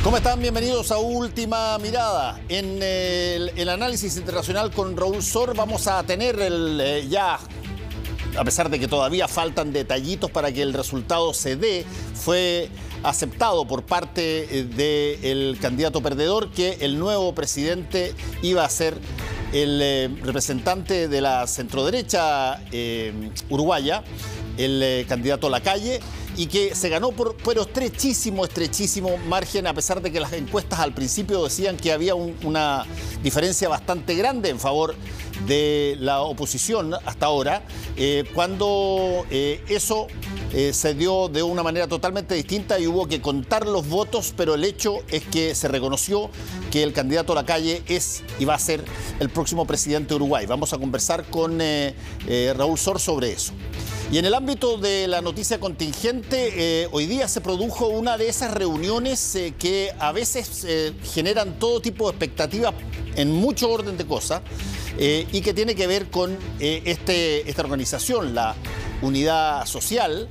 ¿Cómo están? Bienvenidos a Última Mirada. En el análisis internacional con Raúl Sor vamos a tener ya, a pesar de que todavía faltan detallitos para que el resultado se dé, fue aceptado por parte del candidato perdedor que el nuevo presidente iba a ser el representante de la centroderecha uruguaya, el candidato Lacalle, y que se ganó por estrechísimo margen, a pesar de que las encuestas al principio decían que había una diferencia bastante grande en favor de la oposición hasta ahora, cuando eso se dio de una manera totalmente distinta y hubo que contar los votos, pero el hecho es que se reconoció que el candidato Lacalle es y va a ser el próximo presidente de Uruguay. Vamos a conversar con Raúl Sor sobre eso. Y en el ámbito de la noticia contingente, hoy día se produjo una de esas reuniones que a veces generan todo tipo de expectativas en mucho orden de cosas y que tiene que ver con esta organización, la Unidad Social,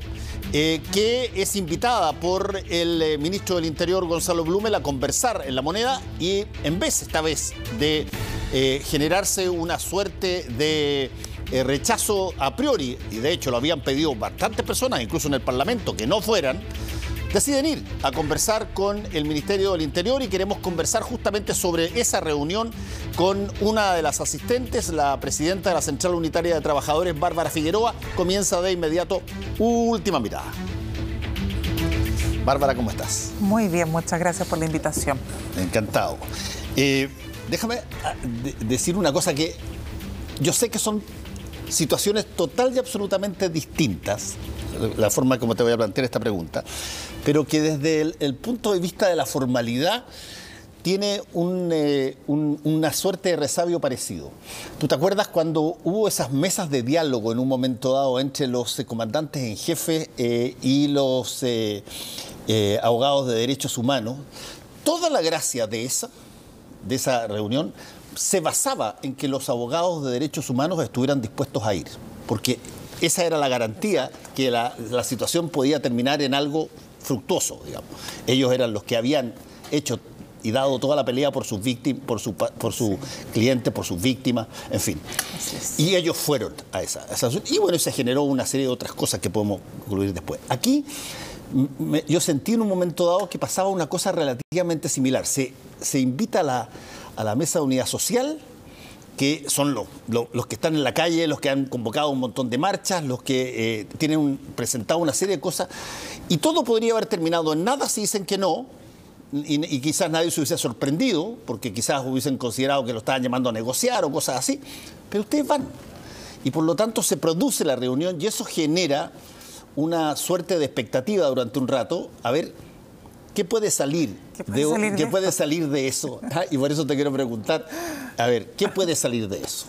que es invitada por el ministro del Interior, Gonzalo Blumel, a conversar en La Moneda y en vez, esta vez, de generarse una suerte de rechazo a priori, y de hecho lo habían pedido bastantes personas, incluso en el Parlamento, que no fueran, deciden ir a conversar con el Ministerio del Interior y queremos conversar justamente sobre esa reunión con una de las asistentes, la presidenta de la Central Unitaria de Trabajadores, Bárbara Figueroa. Comienza de inmediato Última Mirada. Bárbara, ¿cómo estás? Muy bien, muchas gracias por la invitación. Encantado. Déjame decir una cosa que yo sé que son situaciones total y absolutamente distintas, la forma como te voy a plantear esta pregunta, pero que desde el punto de vista de la formalidad tiene una suerte de resabio parecido. ¿Tú te acuerdas cuando hubo esas mesas de diálogo en un momento dado entre los comandantes en jefe y los abogados de derechos humanos? Toda la gracia de esa reunión se basaba en que los abogados de derechos humanos estuvieran dispuestos a ir, porque esa era la garantía que la situación podía terminar en algo fructuoso, digamos. Ellos eran los que habían hecho y dado toda la pelea por sus víctimas, por su cliente, por sus víctimas, en fin. Y ellos fueron a esa. Y bueno, se generó una serie de otras cosas que podemos concluir después. Aquí yo sentí en un momento dado que pasaba una cosa relativamente similar. Se invita a la mesa de unidad social, que son los que están en la calle, los que han convocado un montón de marchas, los que tienen presentado una serie de cosas, y todo podría haber terminado en nada si dicen que no, y quizás nadie se hubiese sorprendido, porque quizás hubiesen considerado que lo estaban llamando a negociar o cosas así, pero ustedes van. Y por lo tanto se produce la reunión y eso genera una suerte de expectativa durante un rato, a ver qué puede salir de eso. Y por eso te quiero preguntar, a ver, ¿qué puede salir de eso?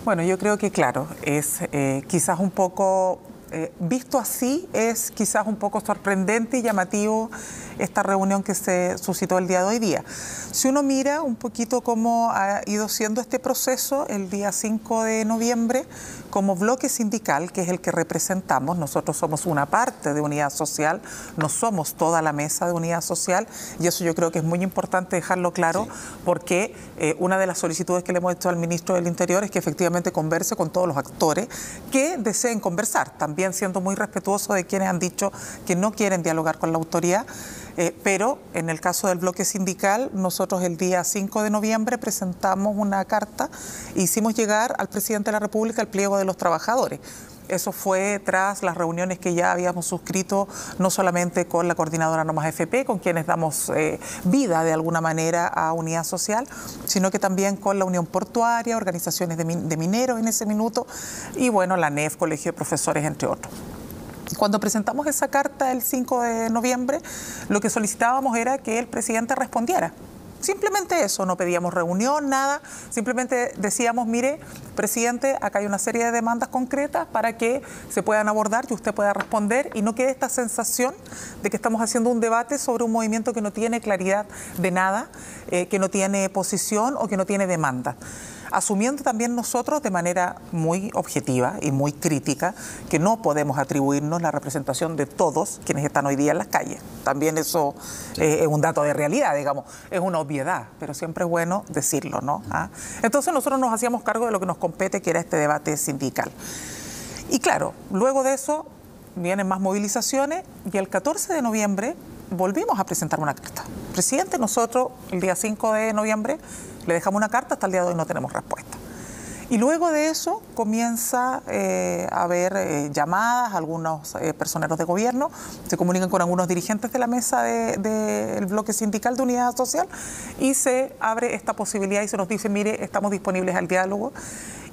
Bueno, yo creo que claro, es quizás un poco, visto así, es quizás un poco sorprendente y llamativo esta reunión que se suscitó el día de hoy día. Si uno mira un poquito cómo ha ido siendo este proceso, el día 5 de noviembre, como bloque sindical, que es el que representamos, nosotros somos una parte de Unidad Social, no somos toda la mesa de Unidad Social, y eso yo creo que es muy importante dejarlo claro, sí, porque una de las solicitudes que le hemos hecho al ministro del Interior es que efectivamente converse con todos los actores que deseen conversar, también siendo muy respetuoso de quienes han dicho que no quieren dialogar con la autoridad. Pero en el caso del bloque sindical, nosotros el día 5 de noviembre presentamos una carta e hicimos llegar al presidente de la República el pliego de los trabajadores. Eso fue tras las reuniones que ya habíamos suscrito, no solamente con la coordinadora No Más FP, con quienes damos vida de alguna manera a Unidad Social, sino que también con la Unión Portuaria, organizaciones de mineros en ese minuto, y bueno, la NEF, Colegio de Profesores, entre otros. Cuando presentamos esa carta el 5 de noviembre, lo que solicitábamos era que el presidente respondiera. Simplemente eso, no pedíamos reunión, nada, simplemente decíamos, mire, presidente, acá hay una serie de demandas concretas para que se puedan abordar y usted pueda responder y no quede esta sensación de que estamos haciendo un debate sobre un movimiento que no tiene claridad de nada, que no tiene posición o que no tiene demanda. asumiendo también nosotros de manera muy objetiva y muy crítica que no podemos atribuirnos la representación de todos quienes están hoy día en las calles. También eso es un dato de realidad, digamos, es una obviedad, pero siempre es bueno decirlo, ¿no? Entonces nosotros nos hacíamos cargo de lo que nos compete, que era este debate sindical. Y claro, luego de eso vienen más movilizaciones y el 14 de noviembre volvimos a presentar una carta. Presidente, nosotros el día 5 de noviembre le dejamos una carta, hasta el día de hoy no tenemos respuesta. Y luego de eso comienza a haber llamadas, algunos personeros de gobierno se comunican con algunos dirigentes de la mesa del bloque sindical de Unidad Social y se abre esta posibilidad y se nos dice, mire, estamos disponibles al diálogo.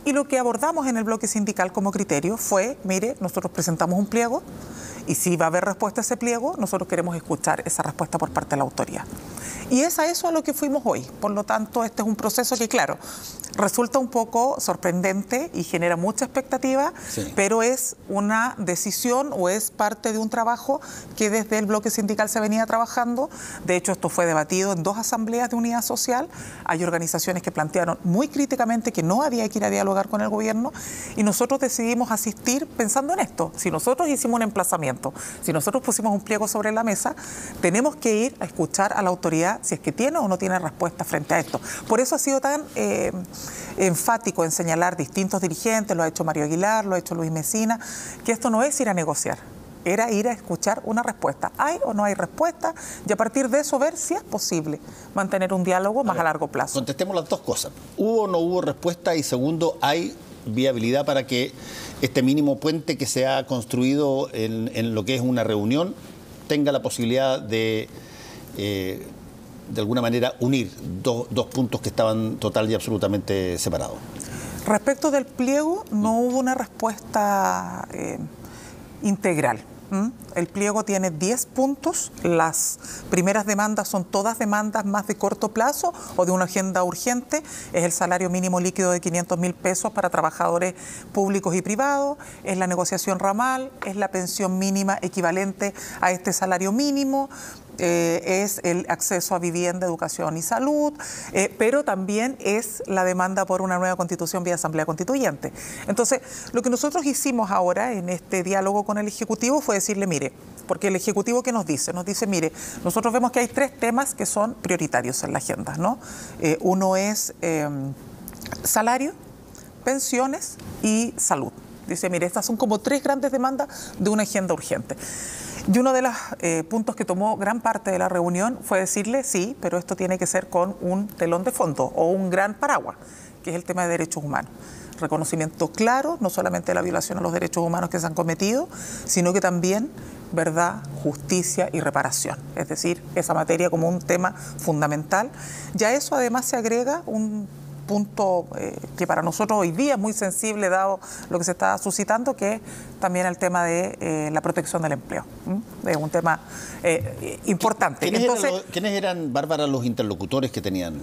Y lo que abordamos en el bloque sindical como criterio fue, mire, nosotros presentamos un pliego y si va a haber respuesta a ese pliego, nosotros queremos escuchar esa respuesta por parte de la autoridad. Y es a eso a lo que fuimos hoy. Por lo tanto, este es un proceso que, claro, resulta un poco sorprendente y genera mucha expectativa, sí, pero es una decisión o es parte de un trabajo que desde el bloque sindical se venía trabajando. De hecho, esto fue debatido en 2 asambleas de Unidad Social. Hay organizaciones que plantearon muy críticamente que no había que ir a dialogar con el gobierno y nosotros decidimos asistir pensando en esto. Si nosotros hicimos un emplazamiento, si nosotros pusimos un pliego sobre la mesa, tenemos que ir a escuchar a la autoridad si es que tiene o no tiene respuesta frente a esto. Por eso ha sido tan enfático en señalar distintos dirigentes, lo ha hecho Mario Aguilar, lo ha hecho Luis Mesina, que esto no es ir a negociar, era ir a escuchar una respuesta. ¿Hay o no hay respuesta? Y a partir de eso ver si es posible mantener un diálogo más a largo plazo. Contestemos las dos cosas. ¿Hubo o no hubo respuesta? Y segundo, ¿hay viabilidad para que este mínimo puente que se ha construido en lo que es una reunión tenga la posibilidad de alguna manera unir dos puntos que estaban total y absolutamente separados? Respecto del pliego, no hubo una respuesta integral. El pliego tiene 10 puntos, las primeras demandas son todas demandas más de corto plazo o de una agenda urgente, es el salario mínimo líquido de 500.000 pesos para trabajadores públicos y privados, es la negociación ramal, es la pensión mínima equivalente a este salario mínimo, es el acceso a vivienda, educación y salud, pero también es la demanda por una nueva constitución vía asamblea constituyente. Entonces, lo que nosotros hicimos ahora en este diálogo con el Ejecutivo fue decirle, mire, porque el Ejecutivo ¿qué nos dice? Nos dice, mire, nosotros vemos que hay 3 temas que son prioritarios en la agenda, ¿no? Uno es salario, pensiones y salud. Dice, mire, estas son como 3 grandes demandas de una agenda urgente. Y uno de los puntos que tomó gran parte de la reunión fue decirle, sí, pero esto tiene que ser con un telón de fondo o un gran paraguas, que es el tema de derechos humanos. Reconocimiento claro, no solamente de la violación a los derechos humanos que se han cometido, sino que también verdad, justicia y reparación. Es decir, esa materia como un tema fundamental. Y a eso además se agrega un punto que para nosotros hoy día es muy sensible dado lo que se está suscitando, que es también el tema de la protección del empleo. Es un tema importante. ¿Quiénes eran, Bárbara, los interlocutores que tenían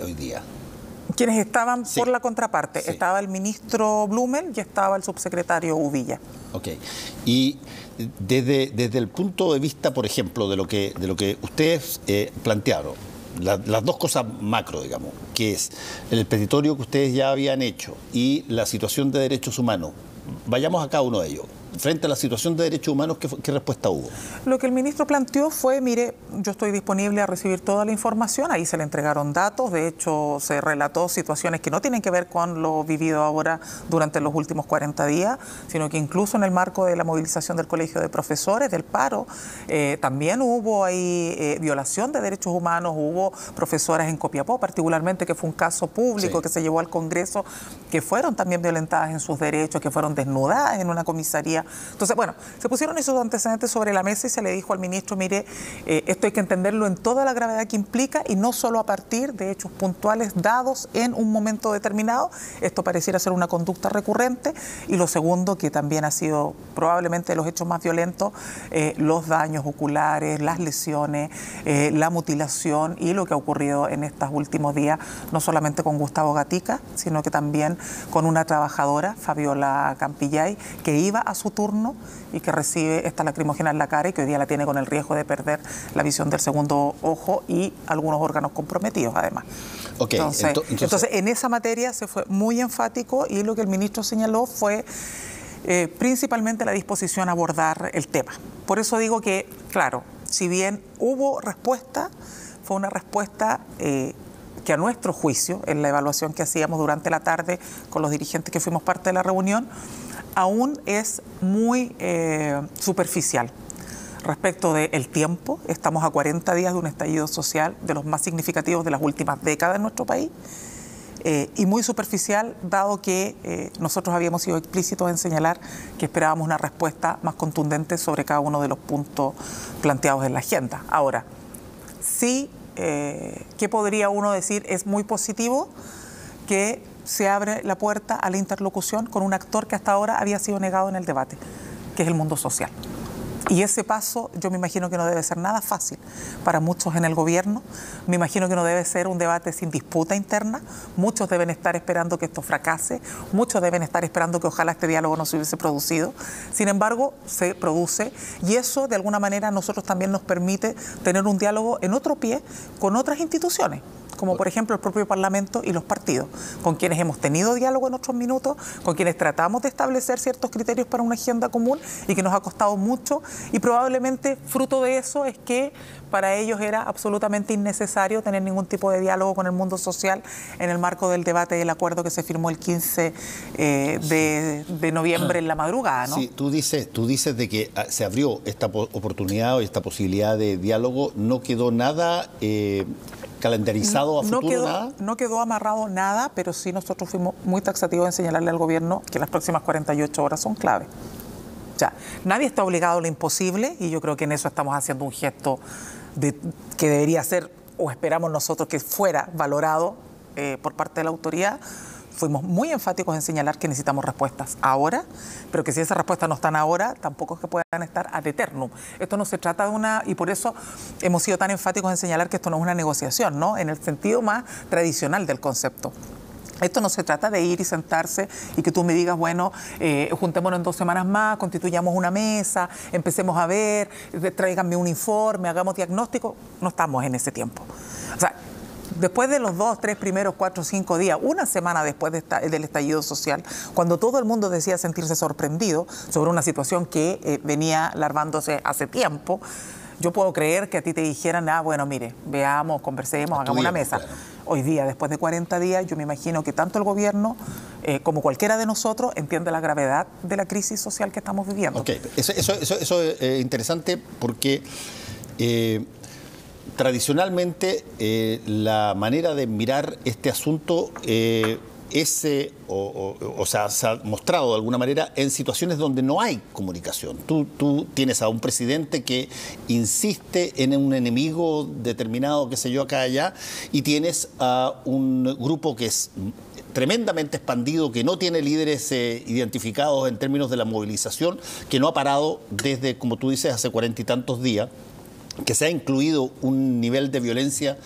hoy día? Quienes estaban por la contraparte. Sí. Estaba el ministro Blumel y estaba el subsecretario Uvilla. Ok. Y desde el punto de vista, por ejemplo, de lo que ustedes plantearon, las dos cosas macro, digamos, que es el petitorio que ustedes ya habían hecho y la situación de derechos humanos, vayamos a cada uno de ellos. Frente a la situación de derechos humanos, ¿qué respuesta hubo? Lo que el ministro planteó fue, mire, yo estoy disponible a recibir toda la información, ahí se le entregaron datos, de hecho se relató situaciones que no tienen que ver con lo vivido ahora durante los últimos 40 días, sino que incluso en el marco de la movilización del Colegio de Profesores, del paro, también hubo ahí violación de derechos humanos, hubo profesoras en Copiapó particularmente, que fue un caso público, sí, que se llevó al Congreso, que fueron también violentadas en sus derechos, que fueron desnudadas en una comisaría. Entonces, bueno, se pusieron esos antecedentes sobre la mesa y se le dijo al ministro, mire, esto hay que entenderlo en toda la gravedad que implica y no solo a partir de hechos puntuales dados en un momento determinado. Esto pareciera ser una conducta recurrente. Y lo segundo, que también ha sido probablemente de los hechos más violentos, los daños oculares, las lesiones, la mutilación y lo que ha ocurrido en estos últimos días, no solamente con Gustavo Gatica, sino que también con una trabajadora, Fabiola Campillay, que iba a su su turno y que recibe esta lacrimógena en la cara y que hoy día la tiene con el riesgo de perder la visión del segundo ojo y algunos órganos comprometidos además. Okay, entonces, en esa materia se fue muy enfático y lo que el ministro señaló fue principalmente la disposición a abordar el tema. Por eso digo que, claro, si bien hubo respuesta, fue una respuesta que a nuestro juicio, en la evaluación que hacíamos durante la tarde con los dirigentes que fuimos parte de la reunión, aún es muy superficial. Respecto del tiempo, estamos a 40 días de un estallido social de los más significativos de las últimas décadas en nuestro país, y muy superficial, dado que nosotros habíamos sido explícitos en señalar que esperábamos una respuesta más contundente sobre cada uno de los puntos planteados en la agenda. Ahora, sí, ¿qué podría uno decir? Es muy positivo que se abre la puerta a la interlocución con un actor que hasta ahora había sido negado en el debate, que es el mundo social. Y ese paso yo me imagino que no debe ser nada fácil para muchos en el gobierno. Me imagino que no debe ser un debate sin disputa interna. Muchos deben estar esperando que esto fracase. Muchos deben estar esperando que ojalá este diálogo no se hubiese producido. Sin embargo, se produce y eso de alguna manera a nosotros también nos permite tener un diálogo en otro pie con otras instituciones, como por ejemplo el propio Parlamento y los partidos, con quienes hemos tenido diálogo en otros minutos, con quienes tratamos de establecer ciertos criterios para una agenda común y que nos ha costado mucho, y probablemente fruto de eso es que para ellos era absolutamente innecesario tener ningún tipo de diálogo con el mundo social en el marco del debate del acuerdo que se firmó el 15 de noviembre en la madrugada, ¿no? Sí, tú dices de que se abrió esta oportunidad o esta posibilidad de diálogo, no quedó nada calendarizado a futuro. No quedó amarrado nada, pero sí nosotros fuimos muy taxativos en señalarle al gobierno que las próximas 48 horas son clave. O sea, nadie está obligado a lo imposible y yo creo que en eso estamos haciendo un gesto que debería ser, o esperamos nosotros que fuera valorado por parte de la autoridad. Fuimos muy enfáticos en señalar que necesitamos respuestas ahora, pero que si esas respuestas no están ahora, tampoco es que puedan estar ad eternum. Esto no se trata de una, y por eso hemos sido tan enfáticos en señalar que esto no es una negociación, ¿no? En el sentido más tradicional del concepto. Esto no se trata de ir y sentarse y que tú me digas, bueno, juntémonos en 2 semanas más, constituyamos una mesa, empecemos a ver, tráiganme un informe, hagamos diagnóstico. No estamos en ese tiempo. O sea, después de los 2, 3 primeros, 4, 5 días, una semana después del estallido social, cuando todo el mundo decía sentirse sorprendido sobre una situación que venía larvándose hace tiempo, yo puedo creer que a ti te dijeran, bueno, mire, veamos, conversemos, hagamos una mesa. Claro. Hoy día, después de 40 días, yo me imagino que tanto el gobierno como cualquiera de nosotros entiende la gravedad de la crisis social que estamos viviendo. Ok, eso es interesante porque tradicionalmente la manera de mirar este asunto se ha mostrado de alguna manera en situaciones donde no hay comunicación. Tú tienes a un presidente que insiste en un enemigo determinado, qué sé yo, acá allá, y tienes a un grupo que es tremendamente expandido, que no tiene líderes identificados en términos de la movilización, que no ha parado desde, como tú dices, hace 40 y tantos días, que se ha incluido un nivel de violencia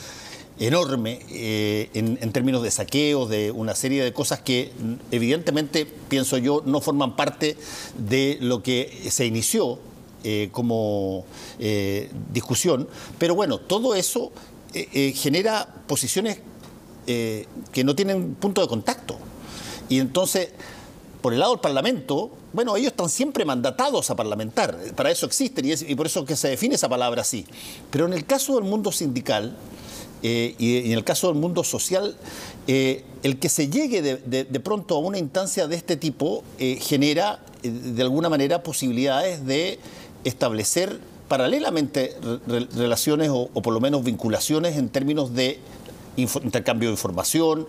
enorme en términos de saqueos, de una serie de cosas que evidentemente, pienso yo, no forman parte de lo que se inició como discusión. Pero bueno, todo eso genera posiciones que no tienen punto de contacto. Y entonces, por el lado del Parlamento, bueno, ellos están siempre mandatados a parlamentar, para eso existen y por eso que se define esa palabra así. Pero en el caso del mundo sindical y en el caso del mundo social, el que se llegue de pronto a una instancia de este tipo genera de alguna manera posibilidades de establecer paralelamente relaciones o por lo menos vinculaciones en términos de intercambio de información,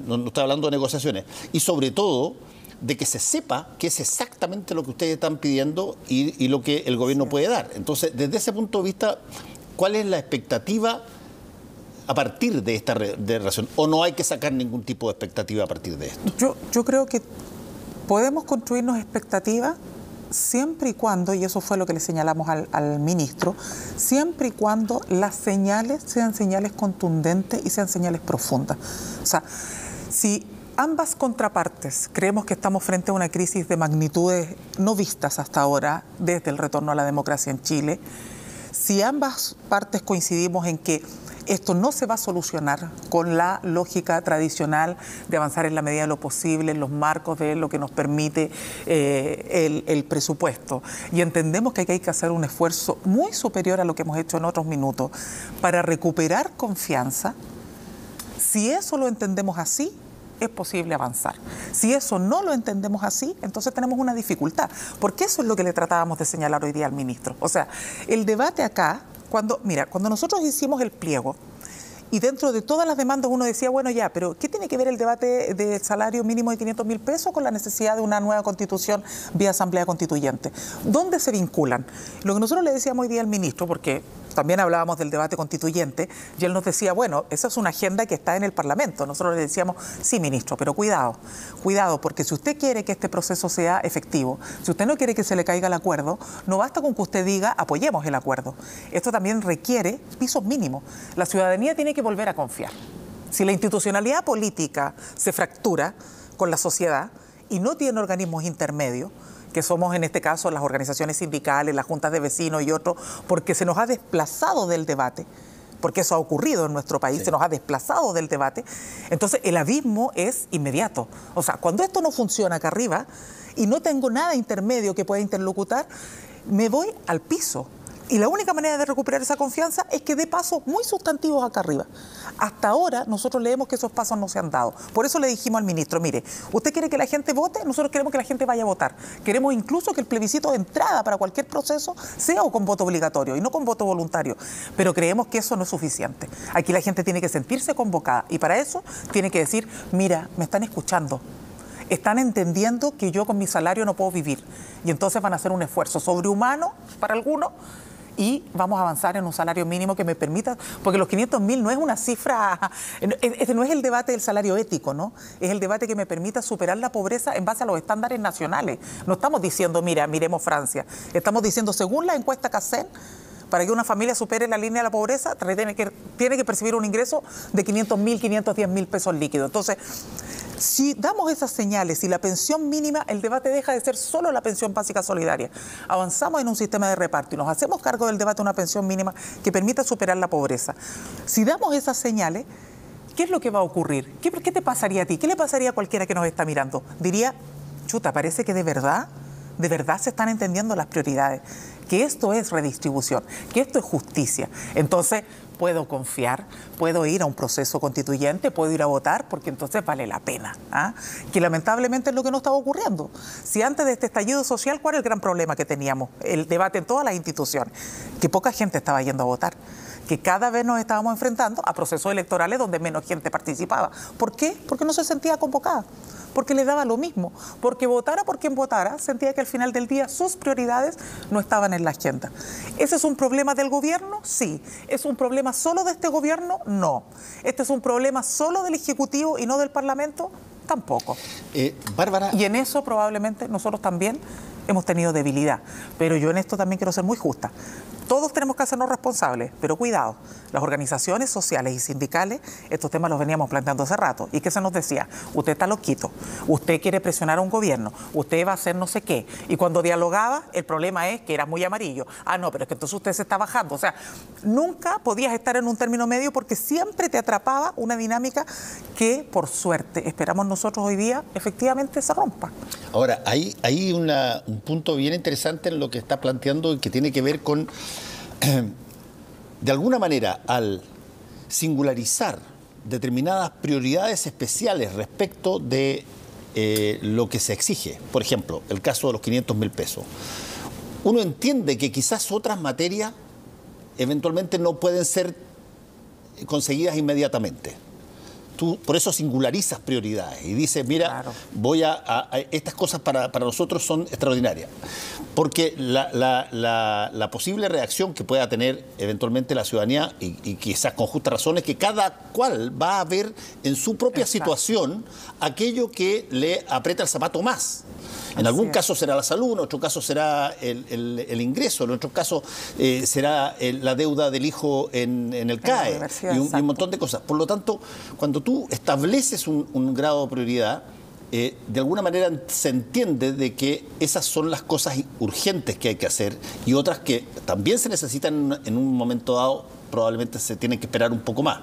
no estoy hablando de negociaciones, y sobre todo de que se sepa qué es exactamente lo que ustedes están pidiendo y lo que el gobierno puede dar. Entonces, desde ese punto de vista, ¿cuál es la expectativa a partir de esta relación? ¿O no hay que sacar ningún tipo de expectativa a partir de esto? Yo creo que podemos construirnos expectativas siempre y cuando, y eso fue lo que le señalamos al ministro, siempre y cuando las señales sean señales contundentes y sean señales profundas. O sea, si Ambas contrapartes creemos que estamos frente a una crisis de magnitudes no vistas hasta ahora desde el retorno a la democracia en Chile. Si ambas partes coincidimos en que esto no se va a solucionar con la lógica tradicional de avanzar en la medida de lo posible, en los marcos de lo que nos permite el presupuesto. Y entendemos que aquí hay que hacer un esfuerzo muy superior a lo que hemos hecho en otros minutos para recuperar confianza. Si eso lo entendemos así, es posible avanzar. Si eso no lo entendemos así, entonces tenemos una dificultad, porque eso es lo que le tratábamos de señalar hoy día al ministro. O sea, el debate acá, cuando nosotros hicimos el pliego, y dentro de todas las demandas uno decía, bueno ya, pero ¿qué tiene que ver el debate del salario mínimo de 500.000 pesos con la necesidad de una nueva constitución vía asamblea constituyente? ¿Dónde se vinculan? Lo que nosotros le decíamos hoy día al ministro, porque también hablábamos del debate constituyente, y él nos decía, bueno, esa es una agenda que está en el Parlamento. Nosotros le decíamos, sí, ministro, pero cuidado, porque si usted quiere que este proceso sea efectivo, si usted no quiere que se le caiga el acuerdo, no basta con que usted diga, apoyemos el acuerdo. Esto también requiere pisos mínimos. La ciudadanía tiene que volver a confiar. Si la institucionalidad política se fractura con la sociedad y no tiene organismos intermedios, que somos en este caso las organizaciones sindicales, las juntas de vecinos y otros, porque se nos ha desplazado del debate, porque eso ha ocurrido en nuestro país, sí. Se nos ha desplazado del debate, entonces el abismo es inmediato. O sea, cuando esto no funciona acá arriba y no tengo nada intermedio que pueda interlocutar, me voy al piso. Y la única manera de recuperar esa confianza es que dé pasos muy sustantivos acá arriba. Hasta ahora nosotros leemos que esos pasos no se han dado. Por eso le dijimos al ministro, mire, ¿usted quiere que la gente vote? Nosotros queremos que la gente vaya a votar. Queremos incluso que el plebiscito de entrada para cualquier proceso sea o con voto obligatorio y no con voto voluntario. Pero creemos que eso no es suficiente. Aquí la gente tiene que sentirse convocada y para eso tiene que decir, mira, me están escuchando. Están entendiendo que yo con mi salario no puedo vivir. Y entonces van a hacer un esfuerzo sobrehumano para algunos, y vamos a avanzar en un salario mínimo que me permita, porque los 500.000 no es una cifra, este no es el debate del salario ético, ¿no? Es el debate que me permita superar la pobreza en base a los estándares nacionales. No estamos diciendo, mira, miremos Francia. Estamos diciendo, según la encuesta CACEN, para que una familia supere la línea de la pobreza, tiene que percibir un ingreso de 500.000, 510.000 pesos líquidos. Entonces, si damos esas señales y la pensión mínima, el debate deja de ser solo la pensión básica solidaria. Avanzamos en un sistema de reparto y nos hacemos cargo del debate de una pensión mínima que permita superar la pobreza. Si damos esas señales, ¿qué es lo que va a ocurrir? ¿Qué te pasaría a ti? ¿Qué le pasaría a cualquiera que nos está mirando? Diría, chuta, parece que de verdad se están entendiendo las prioridades, que esto es redistribución, que esto es justicia. Entonces, puedo confiar, puedo ir a un proceso constituyente, puedo ir a votar, porque entonces vale la pena. Que lamentablemente es lo que no estaba ocurriendo. Si antes de este estallido social, ¿cuál era el gran problema que teníamos? El debate en todas las instituciones, que poca gente estaba yendo a votar, que cada vez nos estábamos enfrentando a procesos electorales donde menos gente participaba. ¿Por qué? Porque no se sentía convocada, porque le daba lo mismo, porque votara por quien votara, sentía que al final del día sus prioridades no estaban en la agenda. ¿Ese es un problema del gobierno? Sí. ¿Es un problema solo de este gobierno? No. ¿Este es un problema solo del Ejecutivo y no del Parlamento? Tampoco. Bárbara. Y en eso probablemente nosotros también hemos tenido debilidad, pero yo en esto también quiero ser muy justa. Todos tenemos que hacernos responsables, pero cuidado, las organizaciones sociales y sindicales, estos temas los veníamos planteando hace rato. ¿Y qué se nos decía? Usted está loquito, usted quiere presionar a un gobierno, usted va a hacer no sé qué. Y cuando dialogaba, el problema es que era muy amarillo. Ah, no, pero es que entonces usted se está bajando. O sea, nunca podías estar en un término medio porque siempre te atrapaba una dinámica que, por suerte, esperamos nosotros hoy día, efectivamente se rompa. Ahora, hay un punto bien interesante en lo que está planteando y que tiene que ver con, de alguna manera, al singularizar determinadas prioridades especiales respecto de lo que se exige. Por ejemplo, el caso de los 500.000 pesos. Uno entiende que quizás otras materias eventualmente no pueden ser conseguidas inmediatamente. Tú por eso singularizas prioridades y dices, mira, claro, voy a estas cosas para nosotros son extraordinarias. Porque la posible reacción que pueda tener eventualmente la ciudadanía, y quizás con justa razón, es que cada cual va a ver en su propia situación aquello que le aprieta el zapato más. En algún caso será la salud, en otro caso será el ingreso, en otro caso será la deuda del hijo en el CAE y un montón de cosas. Por lo tanto, cuando tú tú estableces un grado de prioridad, de alguna manera se entiende de que esas son las cosas urgentes que hay que hacer y otras que también se necesitan en un momento dado, probablemente se tienen que esperar un poco más.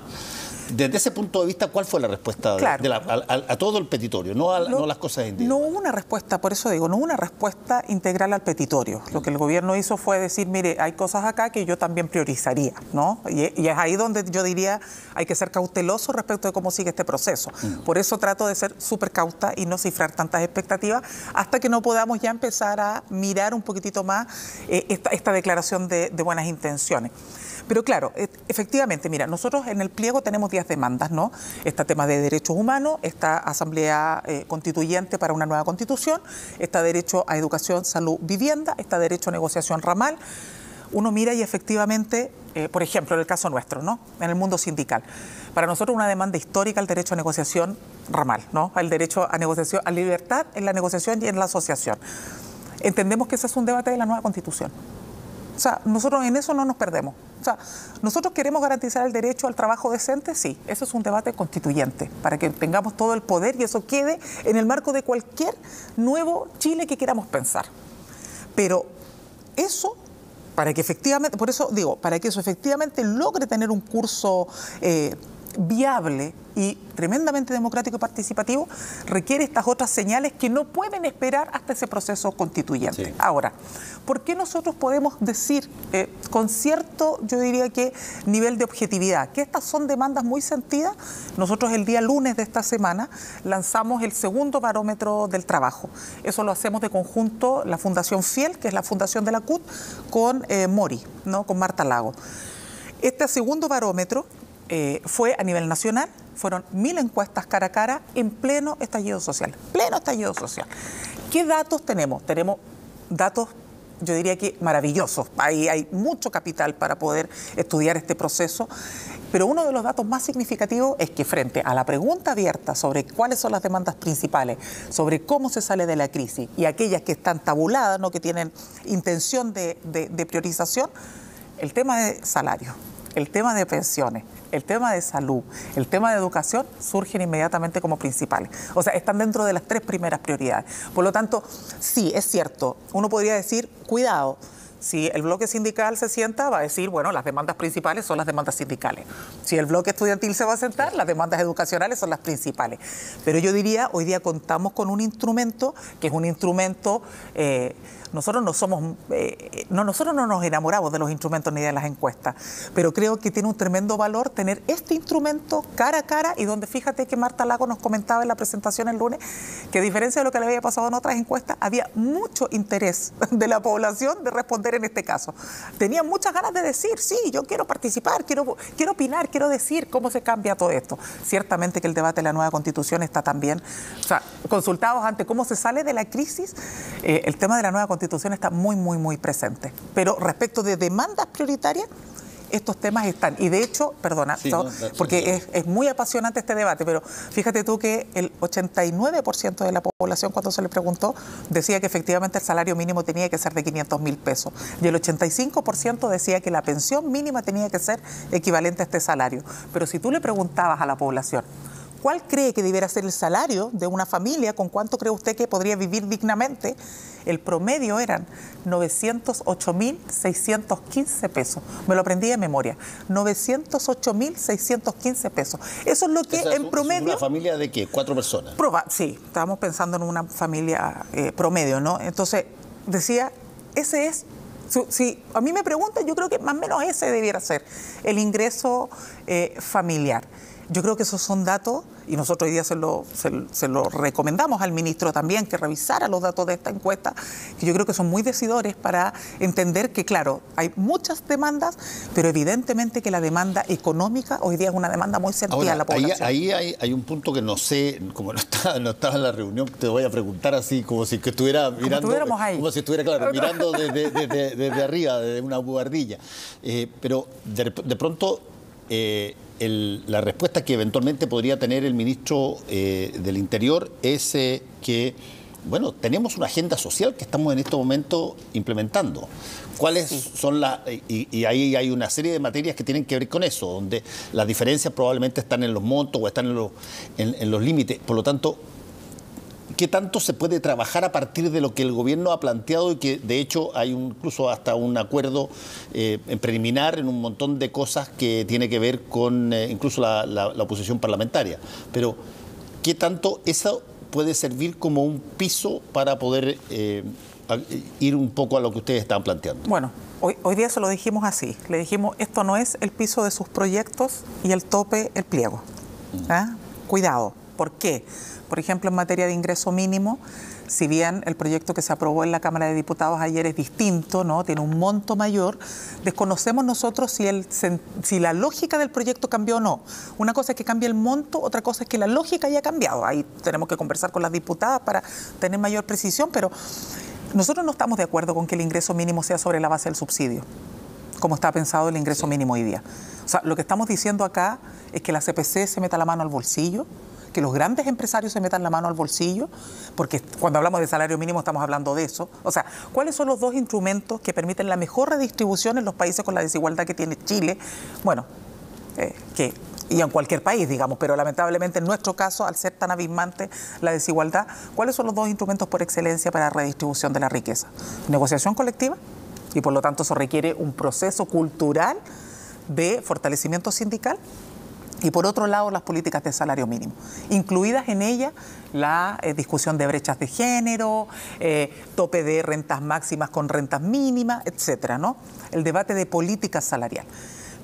Desde ese punto de vista, ¿cuál fue la respuesta a todo el petitorio, no a las cosas individuales? No hubo una respuesta, por eso digo, no hubo una respuesta integral al petitorio. Lo que el gobierno hizo fue decir, mire, hay cosas acá que yo también priorizaría, ¿no? Y es ahí donde yo diría, hay que ser cauteloso respecto de cómo sigue este proceso. Por eso trato de ser súper cauta y no cifrar tantas expectativas hasta que no podamos ya empezar a mirar un poquitito más esta declaración de buenas intenciones. Pero claro, efectivamente, mira, nosotros en el pliego tenemos 10 demandas, ¿no? Está tema de derechos humanos, está asamblea constituyente para una nueva constitución, está derecho a educación, salud, vivienda, está derecho a negociación ramal. Uno mira y efectivamente, por ejemplo, en el caso nuestro, ¿no? En el mundo sindical, para nosotros una demanda histórica el derecho a negociación ramal, ¿no? El derecho a negociación, a libertad en la negociación y en la asociación. Entendemos que ese es un debate de la nueva constitución. O sea, nosotros en eso no nos perdemos. O sea, nosotros queremos garantizar el derecho al trabajo decente, sí. Eso es un debate constituyente, para que tengamos todo el poder y eso quede en el marco de cualquier nuevo Chile que queramos pensar. Pero eso, para que efectivamente, por eso digo, para que eso efectivamente logre tener un curso viable y tremendamente democrático y participativo, requiere estas otras señales que no pueden esperar hasta ese proceso constituyente. Sí. Ahora, ¿por qué nosotros podemos decir con cierto, yo diría que, nivel de objetividad, que estas son demandas muy sentidas? Nosotros el día lunes de esta semana lanzamos el segundo barómetro del trabajo. Eso lo hacemos de conjunto la Fundación Fiel, que es la fundación de la CUT, con Mori, ¿no? Con Marta Lago. Este segundo barómetro fue a nivel nacional, fueron 1000 encuestas cara a cara en pleno estallido social. Pleno estallido social. ¿Qué datos tenemos? Tenemos datos, yo diría que maravillosos. Ahí hay mucho capital para poder estudiar este proceso. Pero uno de los datos más significativos es que frente a la pregunta abierta sobre cuáles son las demandas principales, sobre cómo se sale de la crisis y aquellas que están tabuladas, ¿no? Que tienen intención de priorización, el tema de salario, el tema de pensiones, el tema de salud, el tema de educación surgen inmediatamente como principales. O sea, están dentro de las 3 primeras prioridades. Por lo tanto, sí, es cierto, uno podría decir, cuidado, si el bloque sindical se sienta, va a decir, bueno, las demandas principales son las demandas sindicales. Si el bloque estudiantil se va a sentar, las demandas educacionales son las principales. Pero yo diría, hoy día contamos con un instrumento que es un instrumento... Nosotros no nos enamoramos de los instrumentos ni de las encuestas, pero creo que tiene un tremendo valor tener este instrumento cara a cara y donde fíjate que Marta Lago nos comentaba en la presentación el lunes que a diferencia de lo que le había pasado en otras encuestas, había mucho interés de la población de responder en este caso. Tenían muchas ganas de decir, sí, yo quiero participar, quiero opinar, quiero decir cómo se cambia todo esto. Ciertamente que el debate de la nueva Constitución está también, o sea, consultados ante cómo se sale de la crisis, el tema de la nueva Constitución está muy presente. Pero respecto de demandas prioritarias, estos temas están. Y de hecho, perdona, sí, porque es muy apasionante este debate, pero fíjate tú que el 89% de la población, cuando se le preguntó, decía que efectivamente el salario mínimo tenía que ser de 500.000 pesos. Y el 85% decía que la pensión mínima tenía que ser equivalente a este salario. Pero si tú le preguntabas a la población, ¿cuál cree que debiera ser el salario de una familia? ¿Con cuánto cree usted que podría vivir dignamente? El promedio eran 908.615 pesos. Me lo aprendí de memoria. 908.615 pesos. Eso es lo que en promedio... ¿Una familia de qué? 4 personas? Sí, estábamos pensando en una familia promedio, ¿no? Entonces, decía, ese es... Si a mí me preguntan, yo creo que más o menos ese debiera ser el ingreso familiar. Yo creo que esos son datos, y nosotros hoy día se lo recomendamos al ministro también, que revisara los datos de esta encuesta, que yo creo que son muy decidores para entender que, claro, hay muchas demandas, pero evidentemente que la demanda económica hoy día es una demanda muy sentida en la población. Ahí hay un punto que no sé, como no estaba en la reunión, te voy a preguntar así, como si que estuviera mirando, como si estuviera, claro, mirando desde arriba, desde una buhardilla. Pero de pronto... la respuesta que eventualmente podría tener el ministro del Interior es que bueno, tenemos una agenda social que estamos en este momento implementando. ¿Cuáles son las...? Y ahí hay una serie de materias que tienen que ver con eso, donde las diferencias probablemente están en los montos o están en los límites. Por lo tanto, ¿qué tanto se puede trabajar a partir de lo que el gobierno ha planteado y que de hecho hay incluso hasta un acuerdo preliminar en un montón de cosas que tiene que ver con incluso la oposición parlamentaria? Pero ¿qué tanto eso puede servir como un piso para poder ir un poco a lo que ustedes estaban planteando? Bueno, hoy día se lo dijimos así. Le dijimos, esto no es el piso de sus proyectos y el tope el pliego. Cuidado. ¿Por qué? Por ejemplo, en materia de ingreso mínimo, si bien el proyecto que se aprobó en la Cámara de Diputados ayer es distinto, ¿no? Tiene un monto mayor, desconocemos nosotros si la lógica del proyecto cambió o no. Una cosa es que cambie el monto, otra cosa es que la lógica haya cambiado. Ahí tenemos que conversar con las diputadas para tener mayor precisión, pero nosotros no estamos de acuerdo con que el ingreso mínimo sea sobre la base del subsidio, como está pensado el ingreso mínimo hoy día. O sea, lo que estamos diciendo acá es que la CPC se meta la mano al bolsillo, que los grandes empresarios se metan la mano al bolsillo, porque cuando hablamos de salario mínimo estamos hablando de eso. O sea, ¿cuáles son los dos instrumentos que permiten la mejor redistribución en los países con la desigualdad que tiene Chile? Bueno, y en cualquier país, digamos, pero lamentablemente en nuestro caso, al ser tan abismante la desigualdad, ¿cuáles son los dos instrumentos por excelencia para la redistribución de la riqueza? Negociación colectiva, y por lo tanto eso requiere un proceso cultural de fortalecimiento sindical. Y por otro lado, las políticas de salario mínimo, incluidas en ella la discusión de brechas de género, tope de rentas máximas con rentas mínimas, etcétera, ¿no? El debate de política salarial.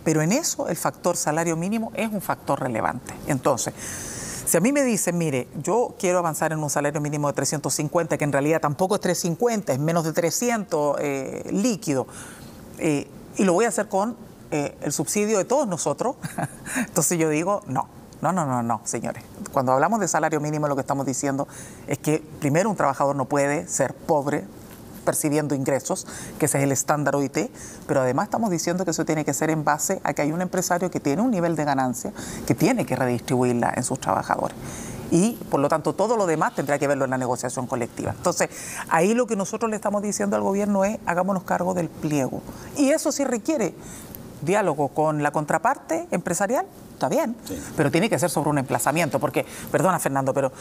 Pero en eso el factor salario mínimo es un factor relevante. Entonces, si a mí me dicen, mire, yo quiero avanzar en un salario mínimo de 350, que en realidad tampoco es 350, es menos de 300 líquido, y lo voy a hacer con el subsidio de todos nosotros, entonces yo digo, no, señores. Cuando hablamos de salario mínimo, lo que estamos diciendo es que primero un trabajador no puede ser pobre percibiendo ingresos, que ese es el estándar OIT, pero además estamos diciendo que eso tiene que ser en base a que hay un empresario que tiene un nivel de ganancia que tiene que redistribuirla en sus trabajadores. Y, por lo tanto, todo lo demás tendrá que verlo en la negociación colectiva. Entonces, ahí lo que nosotros le estamos diciendo al gobierno es, hagámonos cargo del pliego. Y eso sí requiere diálogo con la contraparte empresarial, está bien, sí, pero tiene que ser sobre un emplazamiento, porque, perdona Fernando, pero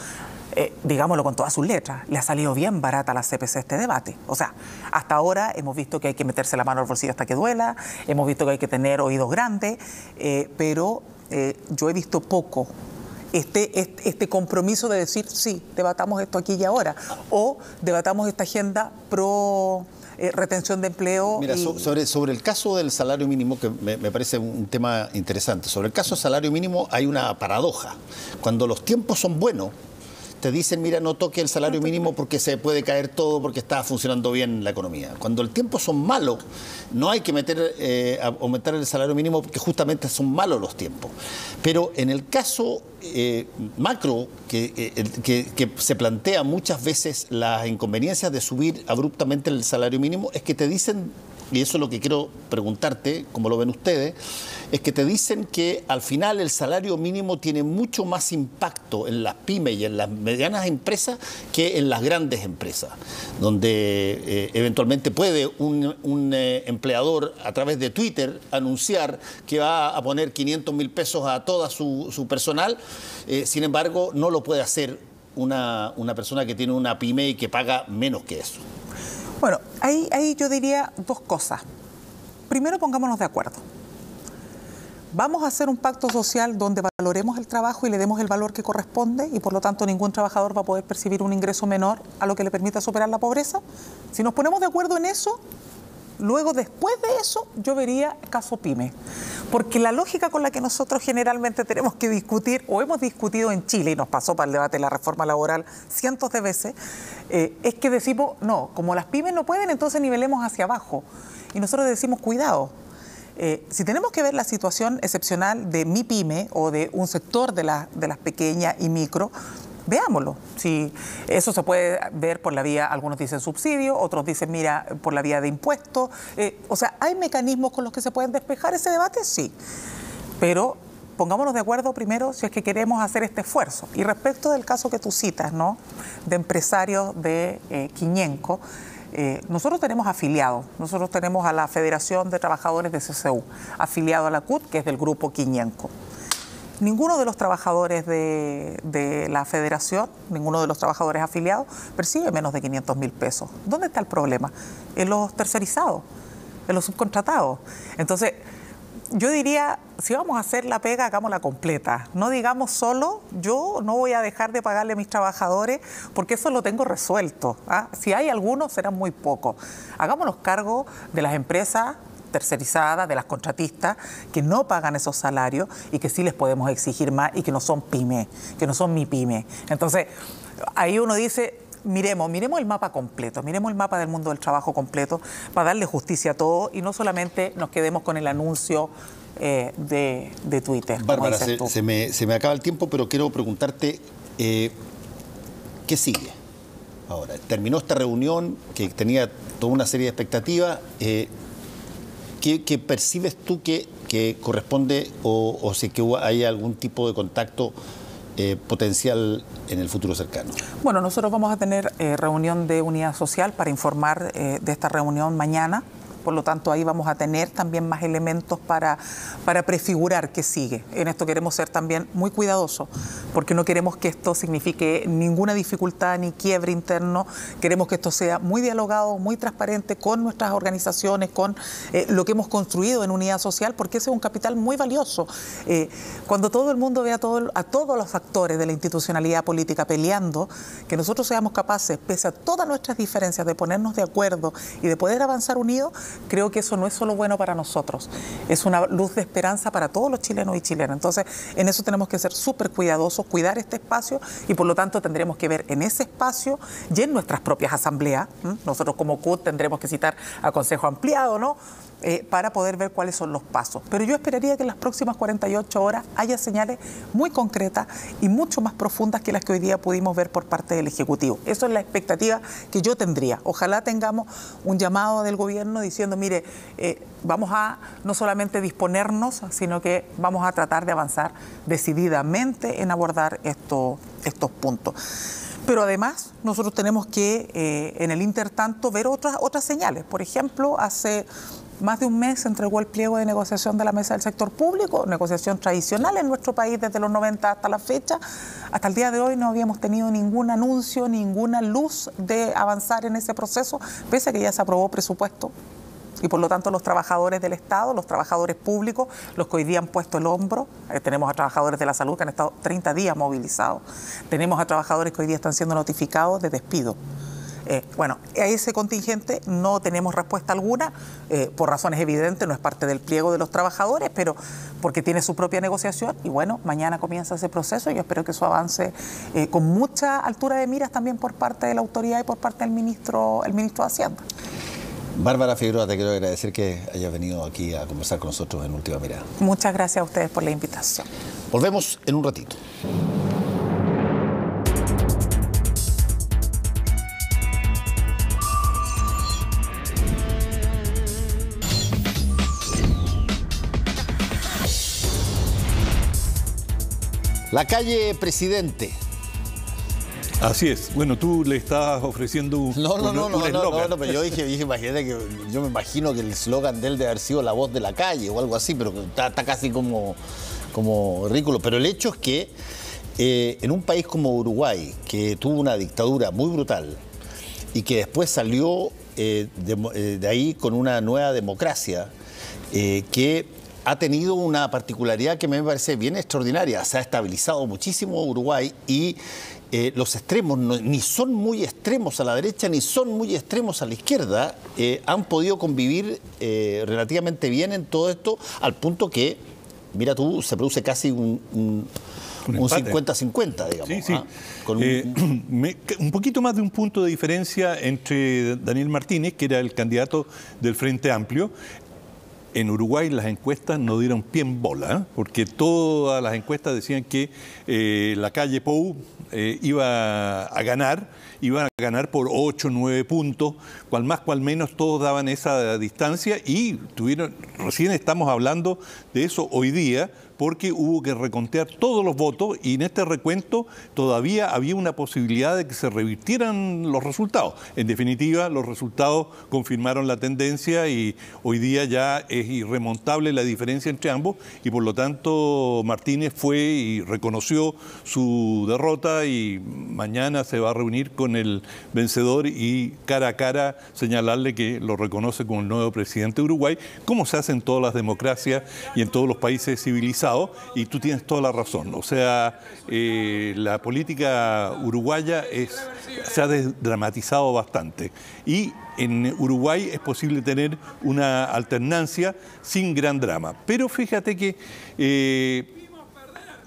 digámoslo con todas sus letras, le ha salido bien barata a la CPC este debate. O sea, hasta ahora hemos visto que hay que meterse la mano al bolsillo hasta que duela, hemos visto que hay que tener oídos grandes, pero yo he visto poco este compromiso de decir, sí, debatamos esto aquí y ahora, o debatamos esta agenda pro retención de empleo. Mira, sobre el caso del salario mínimo, que me parece un tema interesante, sobre el caso del salario mínimo hay una paradoja. Cuando los tiempos son buenos, te dicen, mira, no toque el salario mínimo porque se puede caer todo porque está funcionando bien la economía. Cuando el tiempo son malos, no hay que aumentar el salario mínimo porque justamente son malos los tiempos. Pero en el caso macro, que se plantea muchas veces las inconveniencias de subir abruptamente el salario mínimo, es que te dicen, y eso es lo que quiero preguntarte, como lo ven ustedes, es que te dicen que al final el salario mínimo tiene mucho más impacto en las pymes y en las medianas empresas que en las grandes empresas, donde eventualmente puede un empleador a través de Twitter anunciar que va a poner 500.000 pesos a toda su personal, sin embargo no lo puede hacer una persona que tiene una pyme y que paga menos que eso. Bueno, ahí yo diría dos cosas. Primero, pongámonos de acuerdo. Vamos a hacer un pacto social donde valoremos el trabajo y le demos el valor que corresponde y por lo tanto ningún trabajador va a poder percibir un ingreso menor a lo que le permita superar la pobreza. Si nos ponemos de acuerdo en eso, luego después de eso yo vería caso pyme. Porque la lógica con la que nosotros generalmente tenemos que discutir, o hemos discutido en Chile, y nos pasó para el debate de la reforma laboral cientos de veces, es que decimos, no, como las pymes no pueden, entonces nivelemos hacia abajo. Y nosotros decimos, cuidado, si tenemos que ver la situación excepcional de mi pyme o de un sector de las pequeñas y micro, veámoslo. Si eso se puede ver por la vía, algunos dicen subsidio, otros dicen, mira, por la vía de impuestos. O sea, ¿hay mecanismos con los que se pueden despejar ese debate? Sí. Pero pongámonos de acuerdo primero si es que queremos hacer este esfuerzo. Y respecto del caso que tú citas, ¿no?, de empresarios de Quiñenco, nosotros tenemos afiliados, nosotros tenemos a la Federación de Trabajadores de CCU, afiliado a la CUT, que es del grupo Quiñenco. Ninguno de los trabajadores de la federación, ninguno de los trabajadores afiliados, percibe menos de 500.000 pesos. ¿Dónde está el problema? En los tercerizados, en los subcontratados. Entonces, yo diría, si vamos a hacer la pega, hagámosla completa. No digamos solo, yo no voy a dejar de pagarle a mis trabajadores porque eso lo tengo resuelto, ¿ah? Si hay algunos, serán muy pocos. Hagámonos cargo de las empresas tercerizadas, de las contratistas, que no pagan esos salarios y que sí les podemos exigir más y que no son pymes, que no son mi pyme. Entonces, ahí uno dice, miremos el mapa completo, miremos el mapa del mundo del trabajo completo para darle justicia a todo y no solamente nos quedemos con el anuncio de Twitter. Bárbara, se me acaba el tiempo, pero quiero preguntarte, ¿qué sigue ahora? Terminó esta reunión que tenía toda una serie de expectativas. ¿Qué percibes tú que corresponde o si que hay algún tipo de contacto potencial en el futuro cercano? Bueno, nosotros vamos a tener reunión de unidad social para informar de esta reunión mañana. Por lo tanto, ahí vamos a tener también más elementos para prefigurar qué sigue. En esto queremos ser también muy cuidadosos, porque no queremos que esto signifique ninguna dificultad ni quiebre interno. Queremos que esto sea muy dialogado, muy transparente con nuestras organizaciones, con lo que hemos construido en unidad social, porque ese es un capital muy valioso. Cuando todo el mundo vea a todos los actores de la institucionalidad política peleando, que nosotros seamos capaces, pese a todas nuestras diferencias, de ponernos de acuerdo y de poder avanzar unidos, creo que eso no es solo bueno para nosotros, es una luz de esperanza para todos los chilenos y chilenas. Entonces, en eso tenemos que ser súper cuidadosos, cuidar este espacio y por lo tanto tendremos que ver en ese espacio y en nuestras propias asambleas. Nosotros como CUT tendremos que citar a Consejo Ampliado, ¿no?, para poder ver cuáles son los pasos. Pero yo esperaría que en las próximas 48 horas haya señales muy concretas y mucho más profundas que las que hoy día pudimos ver por parte del Ejecutivo. Eso es la expectativa que yo tendría. Ojalá tengamos un llamado del gobierno diciendo, mire, vamos a no solamente disponernos, sino que vamos a tratar de avanzar decididamente en abordar estos puntos. Pero además, nosotros tenemos que, en el intertanto, ver otras señales. Por ejemplo, hace más de un mes se entregó el pliego de negociación de la Mesa del Sector Público, negociación tradicional en nuestro país desde los 90 hasta la fecha. Hasta el día de hoy no habíamos tenido ningún anuncio, ninguna luz de avanzar en ese proceso, pese a que ya se aprobó presupuesto. Y por lo tanto los trabajadores del Estado, los trabajadores públicos, los que hoy día han puesto el hombro, tenemos a trabajadores de la salud que han estado 30 días movilizados, tenemos a trabajadores que hoy día están siendo notificados de despido. Bueno, a ese contingente no tenemos respuesta alguna, por razones evidentes, no es parte del pliego de los trabajadores, pero porque tiene su propia negociación y bueno, mañana comienza ese proceso y yo espero que eso avance con mucha altura de miras también por parte de la autoridad y por parte del ministro de Hacienda. Bárbara Figueroa, te quiero agradecer que hayas venido aquí a conversar con nosotros en Última Mirada. Muchas gracias a ustedes por la invitación. Volvemos en un ratito. La calle Presidente. Así es. Bueno, tú le estás ofreciendo un eslogan. No, pero yo dije, imagínate que yo me imagino que el eslogan de él debe haber sido la voz de la calle o algo así, pero está casi como ridículo. Pero el hecho es que en un país como Uruguay, que tuvo una dictadura muy brutal y que después salió de ahí con una nueva democracia, que ha tenido una particularidad que me parece bien extraordinaria. Se ha estabilizado muchísimo Uruguay y los extremos, ni son muy extremos a la derecha ni son muy extremos a la izquierda, han podido convivir relativamente bien en todo esto, al punto que, mira tú, se produce casi un 50-50, digamos. Sí, sí. Un poquito más de un punto de diferencia entre Daniel Martínez, que era el candidato del Frente Amplio. En Uruguay las encuestas no dieron pie en bola, porque todas las encuestas decían que la calle Pou iba a ganar por 8 o 9 puntos, cual más, cual menos, todos daban esa distancia y recién estamos hablando de eso hoy día, porque hubo que recontear todos los votos y en este recuento todavía había una posibilidad de que se revirtieran los resultados. En definitiva, los resultados confirmaron la tendencia y hoy día ya es irremontable la diferencia entre ambos y por lo tanto Martínez fue y reconoció su derrota y mañana se va a reunir con el vencedor y cara a cara señalarle que lo reconoce como el nuevo presidente de Uruguay, como se hace en todas las democracias y en todos los países civilizados, y tú tienes toda la razón. O sea, la política uruguaya se ha desdramatizado bastante y en Uruguay es posible tener una alternancia sin gran drama. Pero fíjate que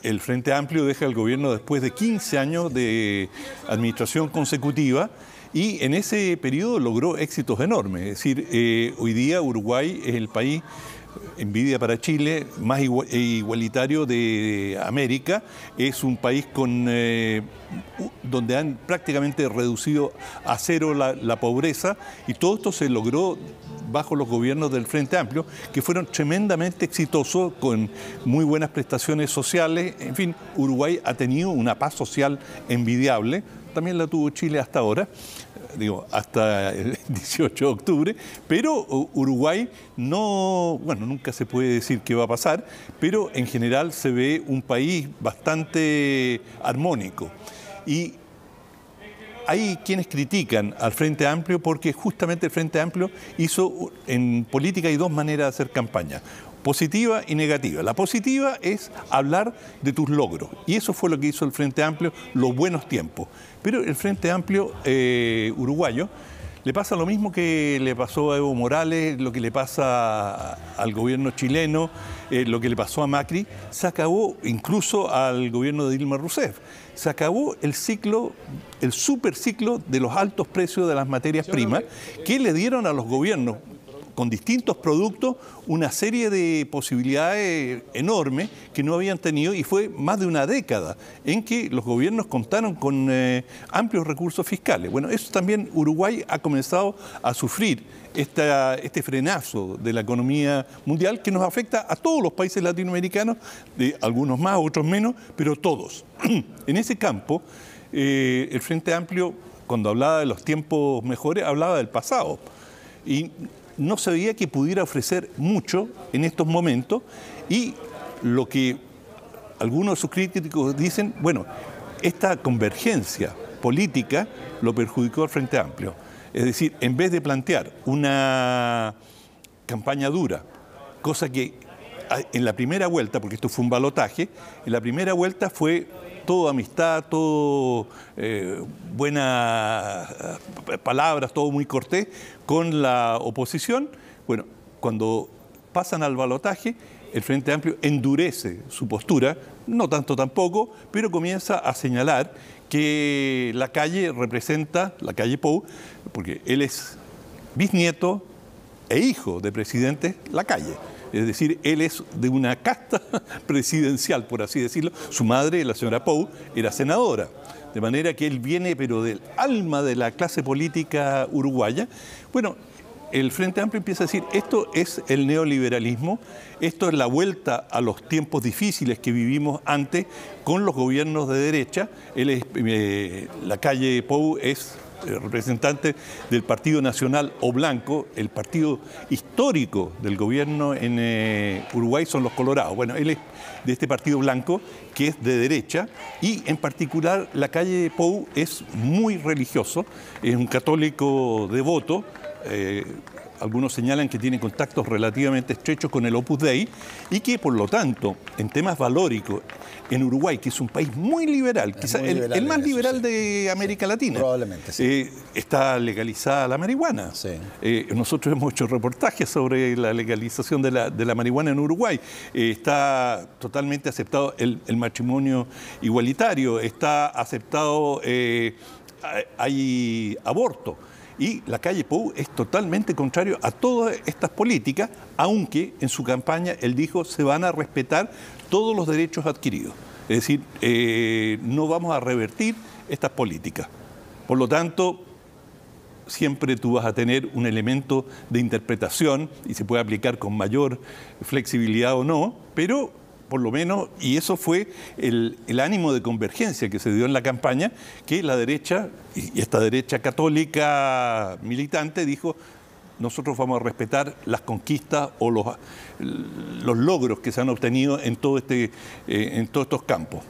el Frente Amplio deja el gobierno después de 15 años de administración consecutiva y en ese periodo logró éxitos enormes. Es decir, hoy día Uruguay es el país, envidia para Chile, más igualitario de América. Es un país donde han prácticamente reducido a cero la pobreza y todo esto se logró bajo los gobiernos del Frente Amplio, que fueron tremendamente exitosos, con muy buenas prestaciones sociales. En fin, Uruguay ha tenido una paz social envidiable, también la tuvo Chile hasta ahora, hasta el 18 de octubre, pero Uruguay nunca se puede decir qué va a pasar, pero en general se ve un país bastante armónico. Y hay quienes critican al Frente Amplio porque justamente el Frente Amplio hizo, en política hay dos maneras de hacer campaña, positiva y negativa. La positiva es hablar de tus logros y eso fue lo que hizo el Frente Amplio, los buenos tiempos. Pero el Frente Amplio uruguayo le pasa lo mismo que le pasó a Evo Morales, lo que le pasa al gobierno chileno, lo que le pasó a Macri, se acabó incluso al gobierno de Dilma Rousseff. Se acabó el ciclo, el superciclo de los altos precios de las materias primas que le dieron a los gobiernos con distintos productos una serie de posibilidades enormes que no habían tenido y fue más de una década en que los gobiernos contaron con amplios recursos fiscales. Bueno, eso también Uruguay ha comenzado a sufrir este frenazo de la economía mundial que nos afecta a todos los países latinoamericanos, algunos más, otros menos, pero todos. En ese campo, el Frente Amplio, cuando hablaba de los tiempos mejores, hablaba del pasado. Y no se veía que pudiera ofrecer mucho en estos momentos y lo que algunos de sus críticos dicen, bueno, esta convergencia política lo perjudicó al Frente Amplio. Es decir, en vez de plantear una campaña dura, cosa que en la primera vuelta, porque esto fue un balotaje, en la primera vuelta fue todo amistad, todo buenas palabras, todo muy cortés con la oposición. Bueno, cuando pasan al balotaje, el Frente Amplio endurece su postura, no tanto tampoco, pero comienza a señalar que la calle representa, la calle Pou, porque él es bisnieto e hijo de presidentes Lacalle. Es decir, él es de una casta presidencial, por así decirlo. Su madre, la señora Pou, era senadora. De manera que él viene, pero del alma de la clase política uruguaya. Bueno, el Frente Amplio empieza a decir, esto es el neoliberalismo, esto es la vuelta a los tiempos difíciles que vivimos antes con los gobiernos de derecha. Él es, Lacalle Pou es representante del Partido Nacional o Blanco, el partido histórico del gobierno en Uruguay son los Colorados. Bueno, él es de este Partido Blanco, que es de derecha, y en particular Lacalle Pou es muy religioso, es un católico devoto. Algunos señalan que tiene contactos relativamente estrechos con el Opus Dei y que, por lo tanto, en temas valóricos, en Uruguay, que es un país muy liberal, quizás el más liberal de América Latina. Probablemente, sí. Está legalizada la marihuana. Sí. Nosotros hemos hecho reportajes sobre la legalización de la marihuana en Uruguay. Está totalmente aceptado el matrimonio igualitario, está aceptado, hay aborto. Y Lacalle Pou es totalmente contrario a todas estas políticas, aunque en su campaña él dijo se van a respetar todos los derechos adquiridos. Es decir, no vamos a revertir estas políticas. Por lo tanto, siempre tú vas a tener un elemento de interpretación y se puede aplicar con mayor flexibilidad o no, pero por lo menos, y eso fue el ánimo de convergencia que se dio en la campaña, que la derecha, y esta derecha católica militante, dijo: nosotros vamos a respetar las conquistas o los logros que se han obtenido en todos estos campos.